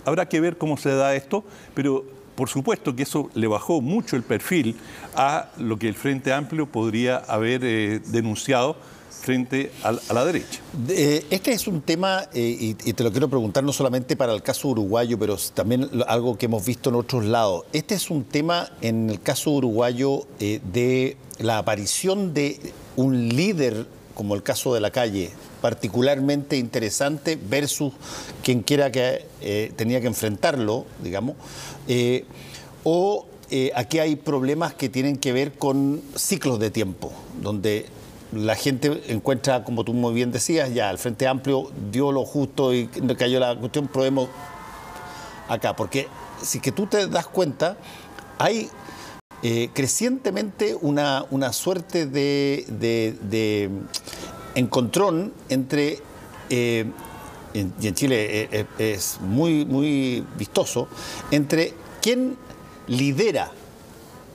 Habrá que ver cómo se da esto, pero por supuesto que eso le bajó mucho el perfil a lo que el Frente Amplio podría haber denunciado frente a la derecha. Este es un tema, y te lo quiero preguntar no solamente para el caso uruguayo, pero también algo que hemos visto en otros lados. Este es un tema, en el caso uruguayo, de la aparición de un líder, como el caso de Lacalle, particularmente interesante, versus quien quiera que tenía que enfrentarlo, digamos, aquí hay problemas que tienen que ver con ciclos de tiempo, donde la gente encuentra, como tú muy bien decías, ya el Frente Amplio dio lo justo y cayó la cuestión, probemos acá. Porque si que tú te das cuenta, hay crecientemente una suerte de encontrón entre, y en Chile es muy, muy vistoso, entre quién lidera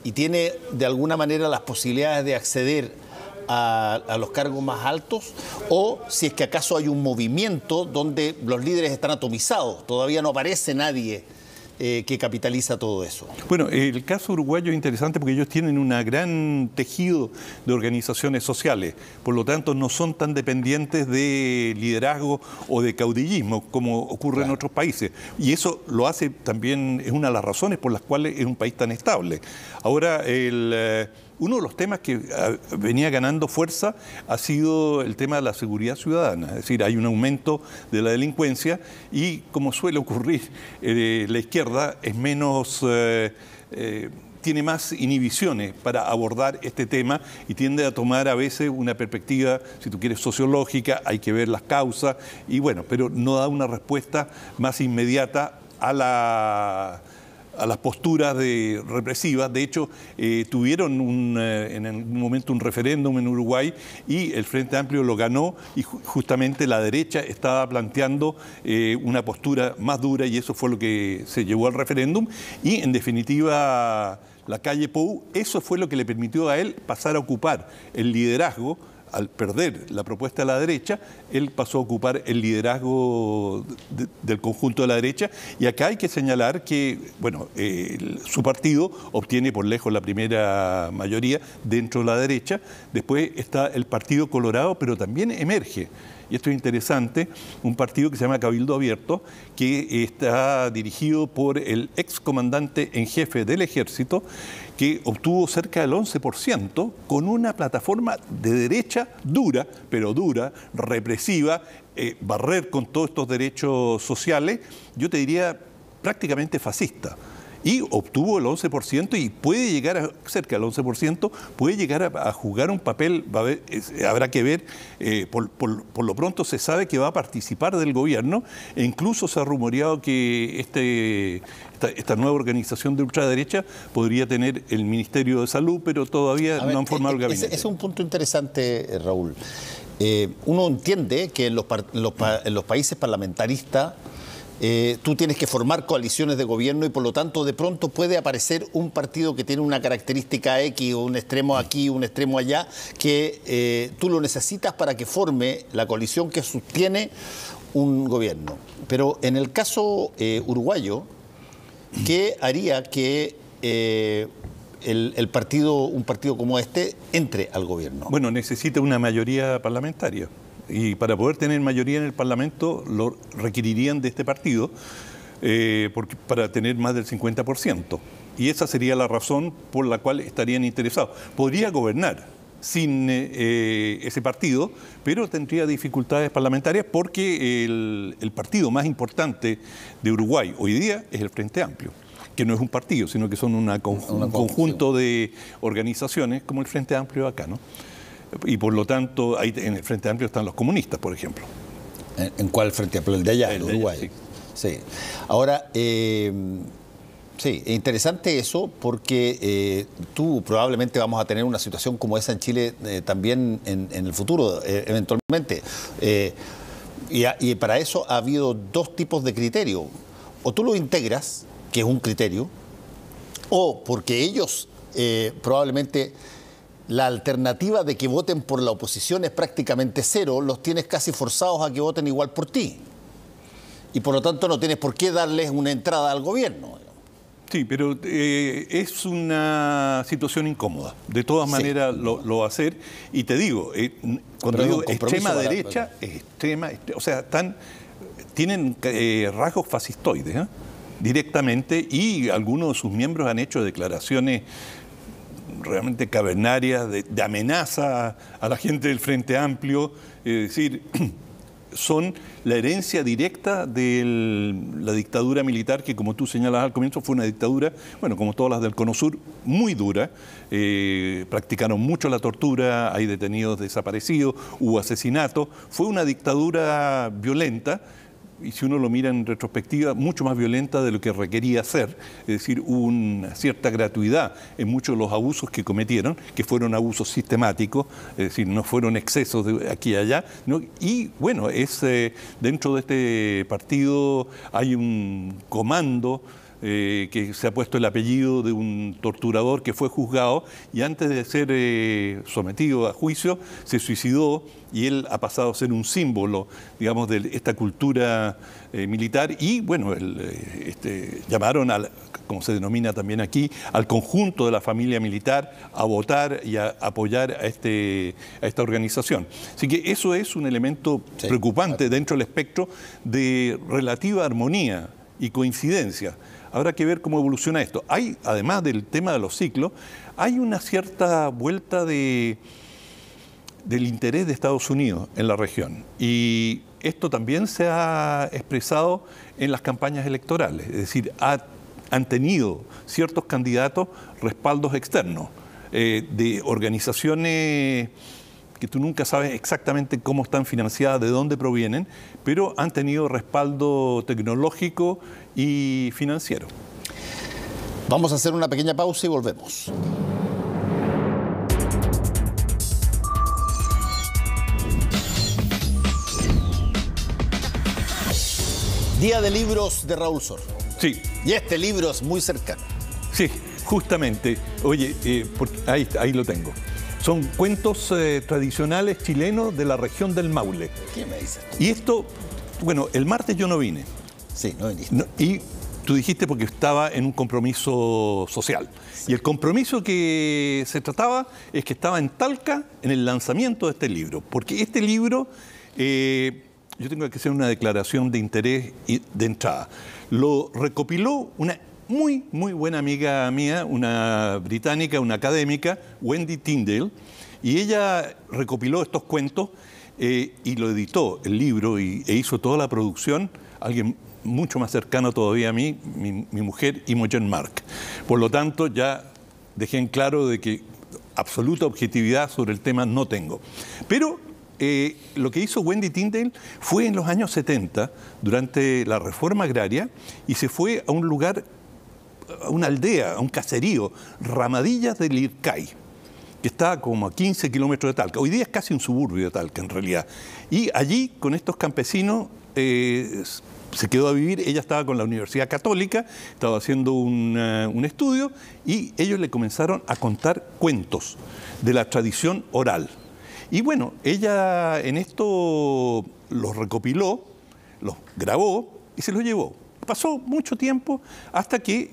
y tiene de alguna manera las posibilidades de acceder a los cargos más altos, o si es que acaso hay un movimiento donde los líderes están atomizados, todavía no aparece nadie que capitaliza todo eso. Bueno, el caso uruguayo es interesante porque ellos tienen un gran tejido de organizaciones sociales, por lo tanto no son tan dependientes de liderazgo o de caudillismo como ocurre en otros países, y eso lo hace también, es una de las razones por las cuales es un país tan estable. Ahora, uno de los temas que venía ganando fuerza ha sido el tema de la seguridad ciudadana. Es decir, hay un aumento de la delincuencia y, como suele ocurrir, la izquierda es menos, tiene más inhibiciones para abordar este tema y tiende a tomar a veces una perspectiva, si tú quieres, sociológica, hay que ver las causas, y bueno, pero no da una respuesta más inmediata a las posturas represivas. De hecho, tuvieron en algún momento un referéndum en Uruguay y el Frente Amplio lo ganó, y justamente la derecha estaba planteando una postura más dura, y eso fue lo que se llevó al referéndum. Y en definitiva, Lacalle Pou, eso fue lo que le permitió a él pasar a ocupar el liderazgo. Al perder la propuesta de la derecha, él pasó a ocupar el liderazgo del conjunto de la derecha. Y acá hay que señalar que, bueno, su partido obtiene por lejos la primera mayoría dentro de la derecha. Después está el Partido Colorado, pero también emerge, y esto es interesante, un partido que se llama Cabildo Abierto, que está dirigido por el excomandante en jefe del Ejército, que obtuvo cerca del 11%, con una plataforma de derecha dura, pero dura, represiva, barrer con todos estos derechos sociales, yo te diría prácticamente fascista. Y obtuvo el 11% y puede llegar a cerca del 11%, puede llegar a jugar un papel, habrá que ver, por lo pronto se sabe que va a participar del gobierno, e incluso se ha rumoreado que esta nueva organización de ultraderecha podría tener el Ministerio de Salud, pero todavía no han formado el gabinete. Ese es un punto interesante, Raúl. Uno entiende que en los países parlamentaristas tú tienes que formar coaliciones de gobierno, y por lo tanto de pronto puede aparecer un partido que tiene una característica X, o un extremo aquí, un extremo allá, que tú lo necesitas para que forme la coalición que sostiene un gobierno. Pero en el caso uruguayo, ¿qué haría que un partido como este entre al gobierno? Bueno, necesita una mayoría parlamentaria. Y para poder tener mayoría en el Parlamento lo requerirían de este partido para tener más del 50%. Y esa sería la razón por la cual estarían interesados. Podría gobernar sin ese partido, pero tendría dificultades parlamentarias porque el partido más importante de Uruguay hoy día es el Frente Amplio, que no es un partido, sino que son un conjunto de organizaciones como el Frente Amplio acá, ¿no? Y por lo tanto, ahí en el Frente Amplio están los comunistas, por ejemplo. ¿En cuál Frente Amplio? El de allá, el Uruguay. Sí. Sí. Ahora, sí, es interesante eso, porque tú probablemente vamos a tener una situación como esa en Chile también en el futuro, eventualmente. Y para eso ha habido dos tipos de criterio. O tú lo integras, que es un criterio, o porque ellos probablemente la alternativa de que voten por la oposición es prácticamente cero, los tienes casi forzados a que voten igual por ti. Y por lo tanto no tienes por qué darles una entrada al gobierno. Sí, pero es una situación incómoda. De todas maneras lo va a hacer. Y te digo, cuando digo extrema derecha, o sea, tienen rasgos fascistoides, directamente, y algunos de sus miembros han hecho declaraciones realmente cavernarias de amenaza a la gente del Frente Amplio. Es decir, son la herencia directa de la dictadura militar, que como tú señalas al comienzo fue una dictadura, bueno, como todas las del Cono Sur, muy dura. Practicaron mucho la tortura, hay detenidos desaparecidos, hubo asesinatos. Fue una dictadura violenta, y si uno lo mira en retrospectiva, mucho más violenta de lo que requería ser. Es decir, hubo una cierta gratuidad en muchos de los abusos que cometieron, que fueron abusos sistemáticos, es decir, no fueron excesos de aquí y allá, ¿no? Y bueno, dentro de este partido hay un comando que se ha puesto el apellido de un torturador que fue juzgado y antes de ser sometido a juicio se suicidó, y él ha pasado a ser un símbolo, digamos, de esta cultura militar. Y bueno, llamaron, como se denomina también aquí, al conjunto de la familia militar a votar y a apoyar a esta organización. Así que eso es un elemento preocupante dentro del espectro de relativa armonía y coincidencia. Habrá que ver cómo evoluciona esto. Hay, además del tema de los ciclos, hay una cierta vuelta del interés de Estados Unidos en la región. Y esto también se ha expresado en las campañas electorales. Es decir, han tenido ciertos candidatos respaldos externos de organizaciones que tú nunca sabes exactamente cómo están financiadas, de dónde provienen, pero han tenido respaldo tecnológico y financiero. Vamos a hacer una pequeña pausa y volvemos. Día de libros de Raúl Sor. Sí. Y este libro es muy cercano. Sí, justamente. Oye, ahí lo tengo. Son cuentos tradicionales chilenos de la región del Maule. ¿Qué me dices? Y esto, bueno, el martes yo no vine. Sí, no viniste. Y tú dijiste porque estaba en un compromiso social. Sí. Y el compromiso que se trataba es que estaba en Talca en el lanzamiento de este libro. Porque este libro, yo tengo que hacer una declaración de interés de entrada. Lo recopiló una muy, muy buena amiga mía, una británica, una académica, Wendy Tyndale, y ella recopiló estos cuentos y lo editó, el libro, e hizo toda la producción, alguien mucho más cercano todavía a mí, mi mujer, Imogen Mark. Por lo tanto, ya dejé en claro de que absoluta objetividad sobre el tema no tengo. Pero lo que hizo Wendy Tyndale fue en los años 70, durante la reforma agraria, y se fue a un lugar, a una aldea, a un caserío, Ramadillas del Ircay, que está como a 15 kilómetros de Talca. Hoy día es casi un suburbio de Talca, en realidad. Y allí, con estos campesinos, se quedó a vivir. Ella estaba con la Universidad Católica, estaba haciendo un estudio, y ellos le comenzaron a contar cuentos de la tradición oral. Y bueno, ella en esto los recopiló, los grabó y se los llevó. Pasó mucho tiempo hasta que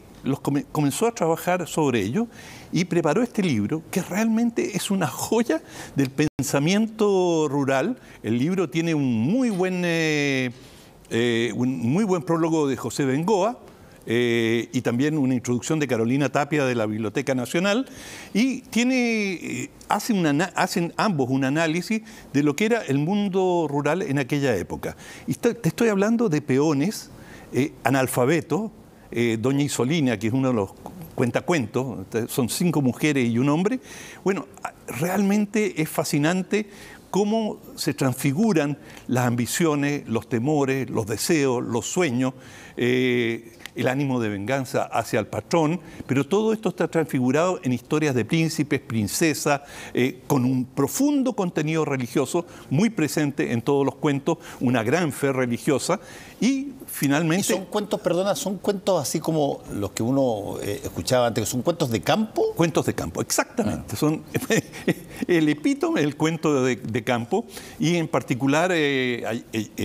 comenzó a trabajar sobre ello y preparó este libro, que realmente es una joya del pensamiento rural. El libro tiene un muy buen prólogo de José Bengoa, y también una introducción de Carolina Tapia de la Biblioteca Nacional, y hacen ambos un análisis de lo que era el mundo rural en aquella época. Y te estoy hablando de peones, analfabetos, doña Isolina, que es uno de los cuentacuentos, son 5 mujeres y un hombre. Bueno, realmente es fascinante cómo se transfiguran las ambiciones, los temores, los deseos, los sueños, el ánimo de venganza hacia el patrón, pero todo esto está transfigurado en historias de príncipes, princesas, con un profundo contenido religioso muy presente en todos los cuentos, una gran fe religiosa y finalmente... ¿Y son cuentos, perdona, son cuentos así como los que uno escuchaba antes, que son cuentos de campo? Cuentos de campo, exactamente. Son el epítome del cuento de campo y en particular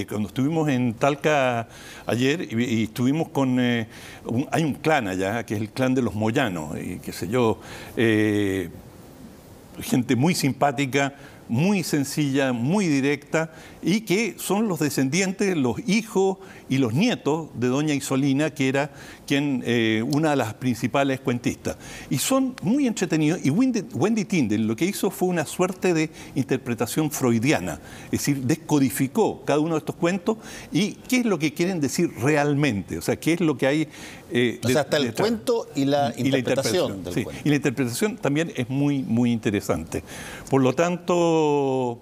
cuando estuvimos en Talca ayer y estuvimos con... hay un clan allá, que es el clan de los Moyanos, y qué sé yo, gente muy simpática, muy sencilla, muy directa, y que son los descendientes, los hijos y los nietos de doña Isolina, que era una de las principales cuentistas. Y son muy entretenidos, y Wendy Tyndall lo que hizo fue una suerte de interpretación freudiana, es decir, descodificó cada uno de estos cuentos y qué es lo que quieren decir realmente, o sea, qué es lo que hay... o sea, hasta el cuento y la interpretación del sí, cuento. Y la interpretación también es muy, muy interesante. Por lo tanto...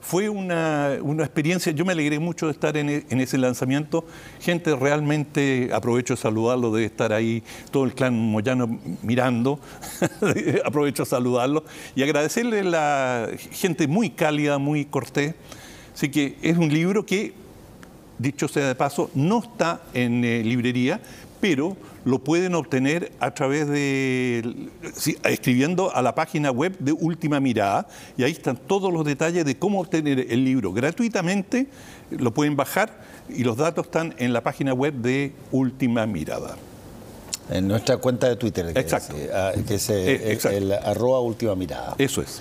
Fue una experiencia, yo me alegré mucho de estar en ese lanzamiento. Gente, realmente, aprovecho de saludarlo, debe estar ahí todo el clan moyano mirando. Aprovecho de saludarlo y agradecerle a la gente muy cálida, muy cortés. Así que es un libro que, dicho sea de paso, no está en librería, pero lo pueden obtener a través de, escribiendo a la página web de Última Mirada, y ahí están todos los detalles de cómo obtener el libro gratuitamente, lo pueden bajar y los datos están en la página web de Última Mirada. En nuestra cuenta de Twitter, exacto. Que es el @ultimamirada. Eso es.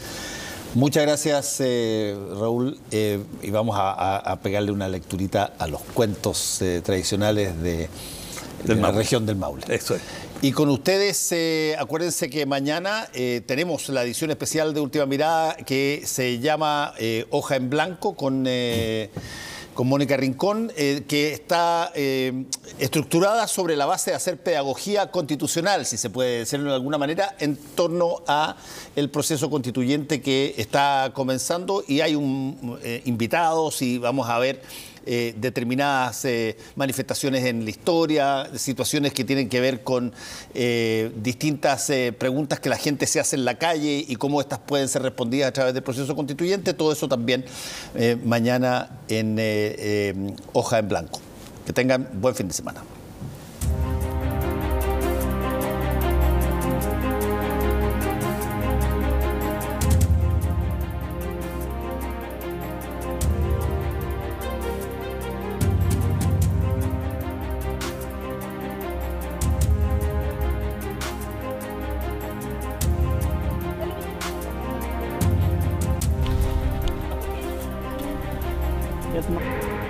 Muchas gracias, Raúl, y vamos a pegarle una lecturita a los cuentos tradicionales de la región del Maule. Eso es. Y con ustedes, acuérdense que mañana tenemos la edición especial de Última Mirada que se llama Hoja en Blanco con Mónica Rincón, que está estructurada sobre la base de hacer pedagogía constitucional, si se puede decirlo de alguna manera, en torno a el proceso constituyente que está comenzando, y hay invitados y vamos a ver determinadas manifestaciones en la historia, situaciones que tienen que ver con distintas preguntas que la gente se hace en la calle y cómo estas pueden ser respondidas a través del proceso constituyente. Todo eso también mañana en Hoja en Blanco. Que tengan buen fin de semana. Yes, ma'am.